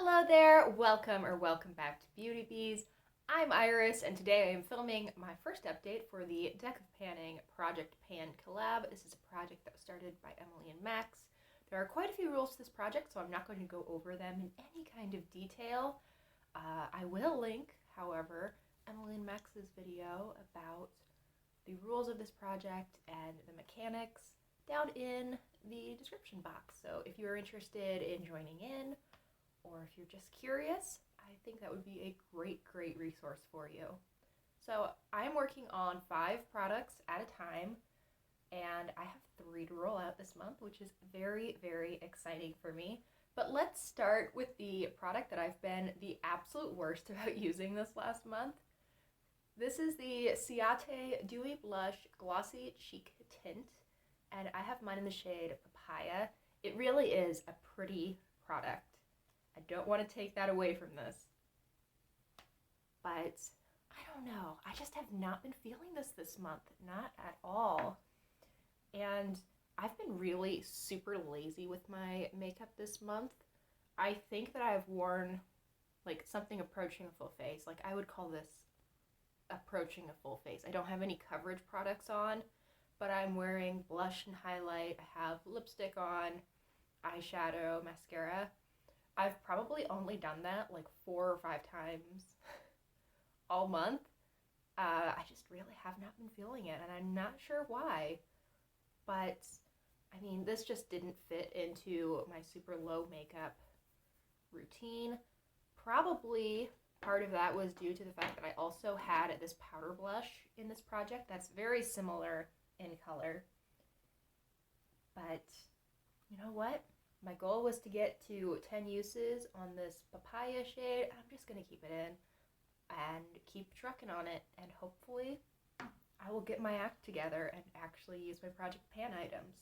Hello there, welcome back to Beauty Bees. I'm Iris, and today I am filming my first update for the Deck of Panning Project Pan collab. This is a project that was started by Emily and Max. There are quite a few rules to this project, so I'm not going to go over them in any kind of detail. I will link, however, Emily and Max's video about the rules of this project and the mechanics down in the description box. So if you're interested in joining in, or if you're just curious, I think that would be a great resource for you. So I'm working on 5 products at a time, and I have 3 to roll out this month, which is very exciting for me. But let's start with the product that I've been the absolute worst about using this last month. This is the Ciate Dewy Blush Glossy Cheek Tint, and I have mine in the shade Papaya. It really is a pretty product. I don't want to take that away from this. But I don't know. I just have not been feeling this month. Not at all. And I've been really super lazy with my makeup this month. I think that I've worn like something approaching a full face. Like I would call this approaching a full face. I don't have any coverage products on, but I'm wearing blush and highlight. I have lipstick on, eyeshadow, mascara. I've probably only done that like 4 or 5 times all month. I just really have not been feeling it, and I'm not sure why. But, I mean, this just didn't fit into my super low makeup routine. Probably part of that was due to the fact that I also had this powder blush in this project that's very similar in color. But, you know what? My goal was to get to 10 uses on this Papaya shade. I'm just going to keep it in and keep trucking on it, and hopefully I will get my act together and actually use my Project Pan items.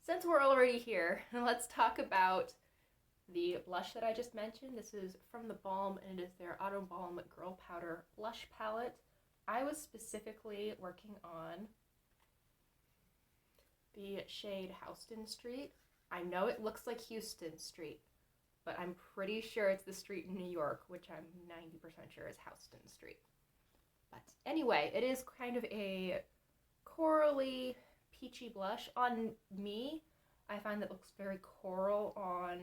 Since we're already here, let's talk about the blush that I just mentioned. This is from The Balm, and it is their Auto Balm Girl Powder Blush Palette. I was specifically working on the shade Houston Street. I know it looks like Houston Street, but I'm pretty sure it's the street in New York, which I'm 90% sure is Houston Street. But anyway, it is kind of a corally, peachy blush. On me, I find that it looks very coral on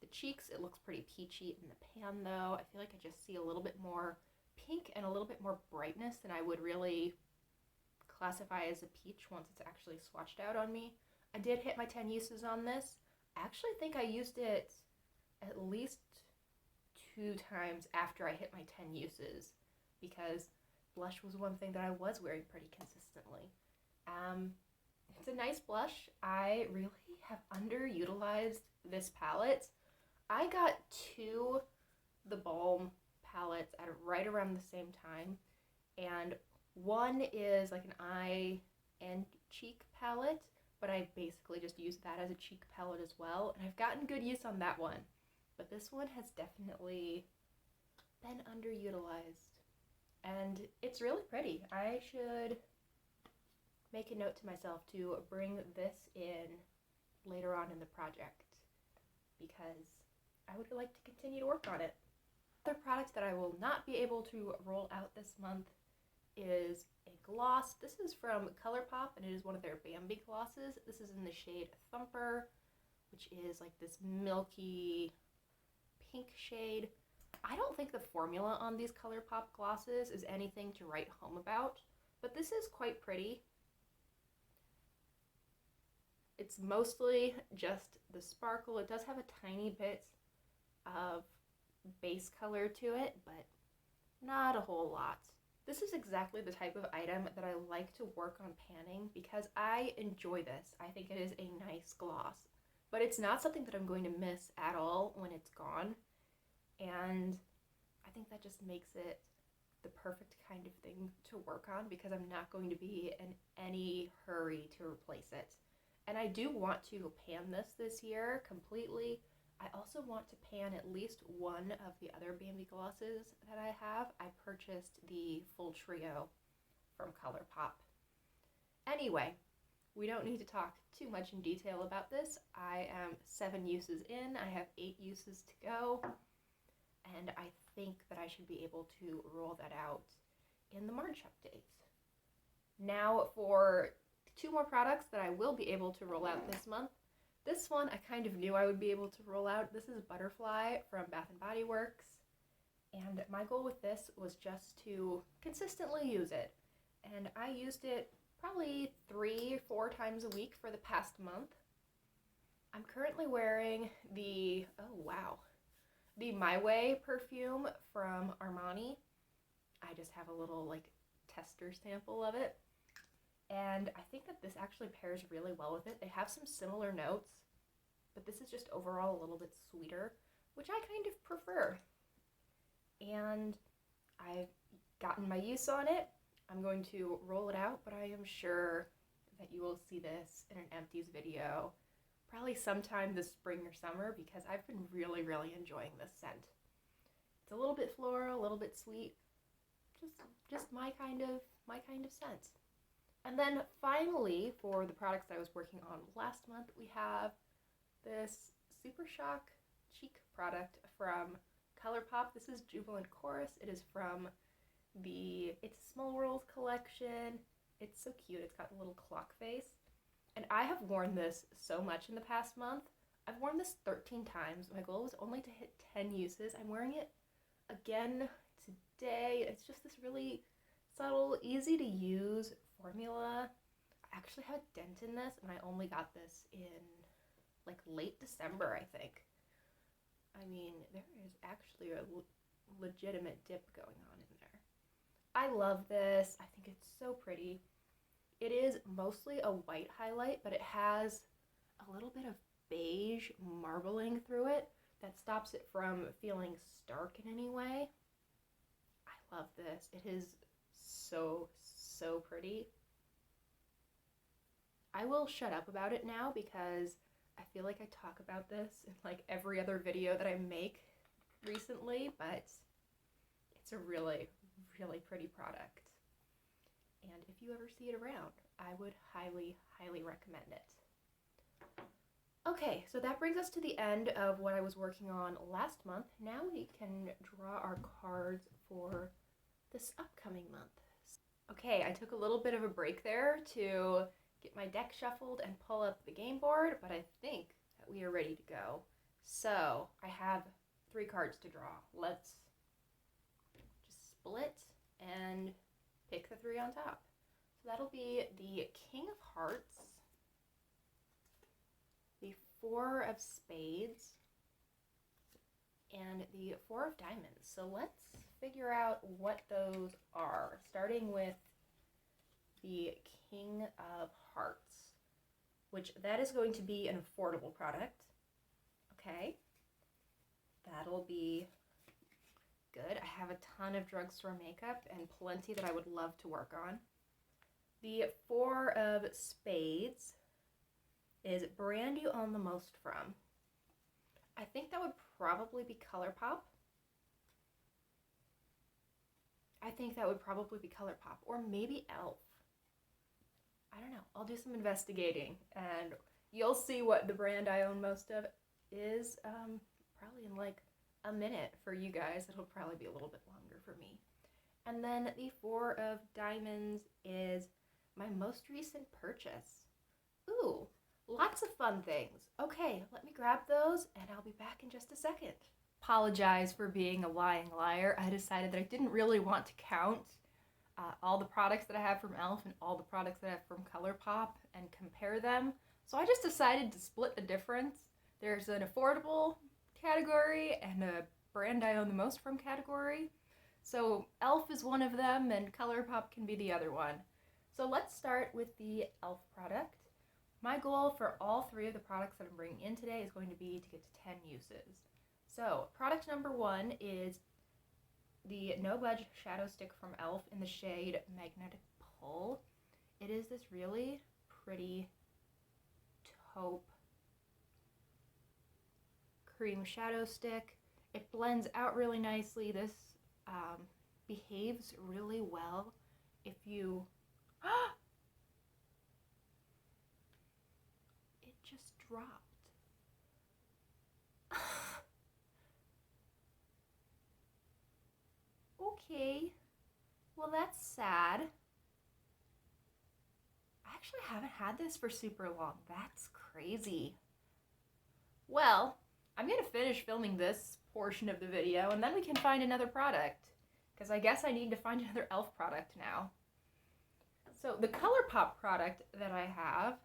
the cheeks. It looks pretty peachy in the pan, though. I feel like I just see a little bit more pink and a little bit more brightness than I would really classify as a peach once it's actually swatched out on me. I did hit my 10 uses on this. I actually think I used it at least 2 times after I hit my 10 uses, because blush was one thing that I was wearing pretty consistently. It's a nice blush. I really have underutilized this palette. I got 2 The Balm palettes at right around the same time, and one is like an eye and cheek palette, but I basically just used that as a cheek palette as well, and I've gotten good use on that one. But this one has definitely been underutilized, and it's really pretty. I should make a note to myself to bring this in later on in the project, because I would like to continue to work on it. Other products that I will not be able to roll out this month is a gloss. This is from ColourPop, and it is one of their Bambi glosses. This is in the shade Thumper, which is like this milky pink shade. I don't think the formula on these ColourPop glosses is anything to write home about, but this is quite pretty. It's mostly just the sparkle. It does have a tiny bit of base color to it, but not a whole lot. This is exactly the type of item that I like to work on panning, because I enjoy this. I think it is a nice gloss, but it's not something that I'm going to miss at all when it's gone, and I think that just makes it the perfect kind of thing to work on, because I'm not going to be in any hurry to replace it. And I do want to pan this year completely. I also want to pan at least one of the other Bambi glosses that I have. I purchased the full trio from ColourPop. Anyway, we don't need to talk too much in detail about this. I am 7 uses in, I have 8 uses to go, and I think that I should be able to roll that out in the March updates. Now for 2 more products that I will be able to roll out this month. This one I kind of knew I would be able to roll out. This is Butterfly from Bath & Body Works, and my goal with this was just to consistently use it. And I used it probably 3-4 times a week for the past month. I'm currently wearing the, the My Way perfume from Armani. I just have a little like tester sample of it. And I think that this actually pairs really well with it. They have some similar notes, but this is just overall a little bit sweeter, which I kind of prefer. And I've gotten my use on it. I'm going to roll it out, but I am sure that you will see this in an empties video probably sometime this spring or summer, because I've been really, really enjoying this scent. It's a little bit floral, a little bit sweet, just my kind of scent. And then finally, for the products I was working on last month, we have this Super Shock cheek product from ColourPop. This is Jubilant Chorus. It is from the It's a Small World collection. It's so cute. It's got a little clock face. And I have worn this so much in the past month. I've worn this 13 times. My goal was only to hit 10 uses. I'm wearing it again today. It's just this really subtle, easy to use formula. I actually have a dent in this, and I only got this in like late December, I think. I mean, there is actually a legitimate dip going on in there. I love this. I think it's so pretty. It is mostly a white highlight, but it has a little bit of beige marbling through it that stops it from feeling stark in any way. I love this. It is so pretty. I will shut up about it now because I feel like I talk about this in like every other video that I make recently, but it's a really pretty product. And if you ever see it around, I would highly recommend it. Okay, so that brings us to the end of what I was working on last month. Now we can draw our cards for this upcoming month. Okay, I took a little bit of a break there to get my deck shuffled and pull up the game board, but I think that we are ready to go. So I have 3 cards to draw. Let's just split and pick the 3 on top. So that'll be the King of Hearts, the 4 of Spades, and the 4 of Diamonds. So let's figure out what those are, starting with the King of Hearts, which that is going to be an affordable product. Okay, that'll be good. I have a ton of drugstore makeup and plenty that I would love to work on. The 4 of Spades is brand you own the most from. I think that would probably be ColourPop. Or maybe e.l.f. I don't know. I'll do some investigating, and you'll see what the brand I own most of is probably in like a minute for you guys. It'll probably be a little bit longer for me. And then the 4 of Diamonds is my most recent purchase. Ooh, lots of fun things. Okay, let me grab those, and I'll be back in just a second. Apologize for being a lying liar. I decided that I didn't really want to count all the products that I have from e.l.f. and all the products that I have from ColourPop and compare them. So I just decided to split the difference. There's an affordable category and a brand I own the most from category. So e.l.f. is one of them and ColourPop can be the other one. So let's start with the e.l.f. product. My goal for all 3 of the products that I'm bringing in today is going to be to get to 10 uses. So product number 1 is the No Budge Shadow Stick from e.l.f. in the shade Magnetic Pull. It is this really pretty taupe cream shadow stick. It blends out really nicely. This behaves really well if you dropped. Okay. Well, that's sad. I actually haven't had this for super long. That's crazy. Well, I'm gonna finish filming this portion of the video and then we can find another product. Because I guess I need to find another e.l.f. product now. So the ColourPop product that I have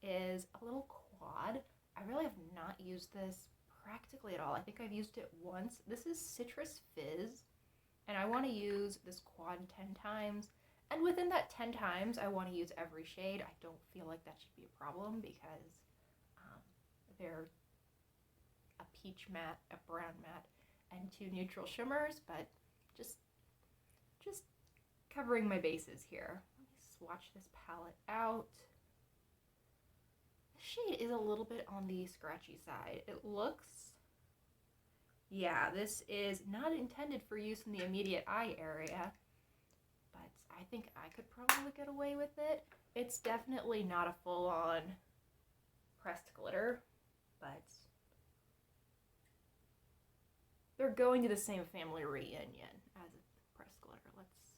is a little quad. I really have not used this practically at all. I think I've used it once. This is Citrus Fizz, and I want to use this quad 10 times. And within that 10 times, I want to use every shade. I don't feel like that should be a problem because they're a peach matte, a brown matte, and 2 neutral shimmers, but just covering my bases here. Let me swatch this palette out. The shade is a little bit on the scratchy side. It looks, yeah, this is not intended for use in the immediate eye area, but I think I could probably get away with it. It's definitely not a full-on pressed glitter, but they're going to the same family reunion as a pressed glitter. Let's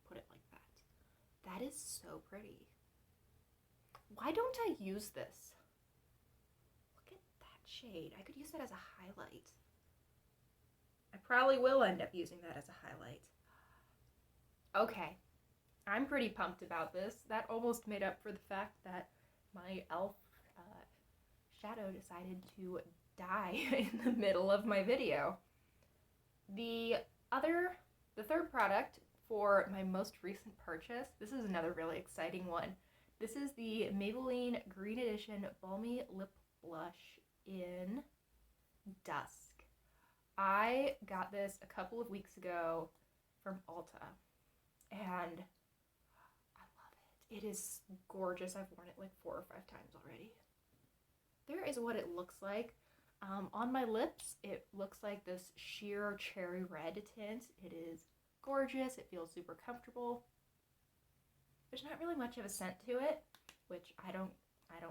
put it like that. That is so pretty. Why don't I use this? Look at that shade. I could use that as a highlight. I probably will end up using that as a highlight. Okay, I'm pretty pumped about this. That almost made up for the fact that my e.l.f. shadow decided to die in the middle of my video. The third product for my most recent purchase, this is another really exciting one. This is the Maybelline Green Edition Balmy Lip Blush in Dusk. I got this a couple of weeks ago from Ulta, and I love it. It is gorgeous. I've worn it like 4 or 5 times already. There is what it looks like. On my lips, it looks like this sheer cherry red tint. It is gorgeous. It feels super comfortable. There's not really much of a scent to it, which I don't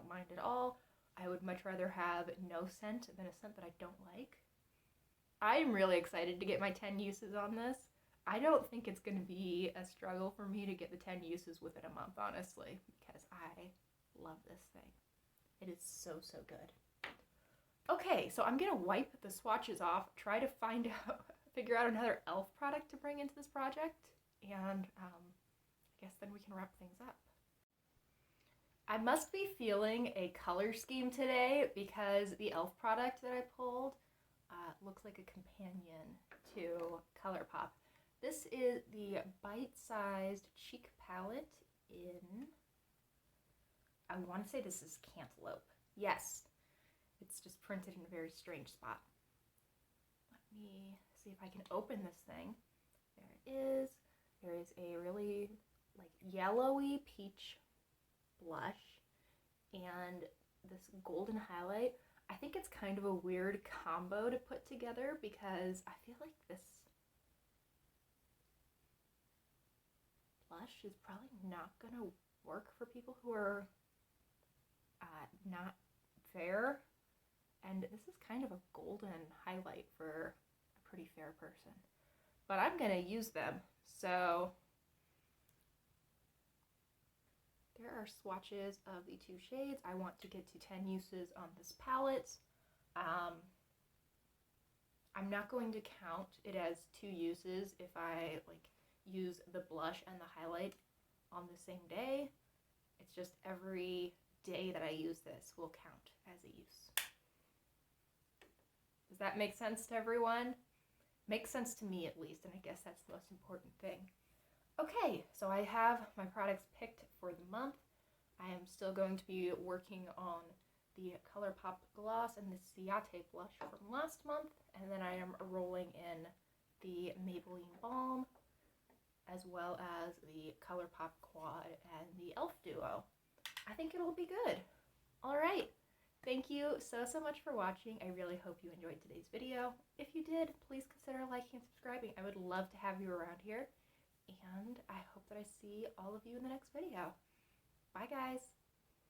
mind at all. I would much rather have no scent than a scent that I don't like. I'm really excited to get my 10 uses on this. I don't think it's going to be a struggle for me to get the 10 uses within a month, honestly, because I love this thing. It is so, so good. Okay, so I'm going to wipe the swatches off, try to figure out another e.l.f. product to bring into this project, and I guess then we can wrap things up. I must be feeling a color scheme today because the e.l.f. product that I pulled looks like a companion to ColourPop. This is the bite-sized cheek palette in, I want to say this is Cantaloupe. Yes, it's just printed in a very strange spot. Let me see if I can open this thing. There it is. There is a really like yellowy peach blush and this golden highlight. I think it's kind of a weird combo to put together because I feel like this blush is probably not gonna work for people who are not fair, and this is kind of a golden highlight for a pretty fair person, but I'm gonna use them. So there are swatches of the 2 shades. I want to get to 10 uses on this palette. I'm not going to count it as 2 uses if I like use the blush and the highlight on the same day. It's just every day that I use this will count as a use. Does that make sense to everyone? Makes sense to me at least, and I guess that's the most important thing. Okay, so I have my products picked for the month. I am still going to be working on the ColourPop gloss and the Ciate blush from last month, and then I am rolling in the Maybelline Balm, as well as the ColourPop Quad and the e.l.f. Duo. I think it'll be good. All right. Thank you so much for watching. I really hope you enjoyed today's video. If you did, please consider liking and subscribing. I would love to have you around here. And I hope that I see all of you in the next video. Bye, guys.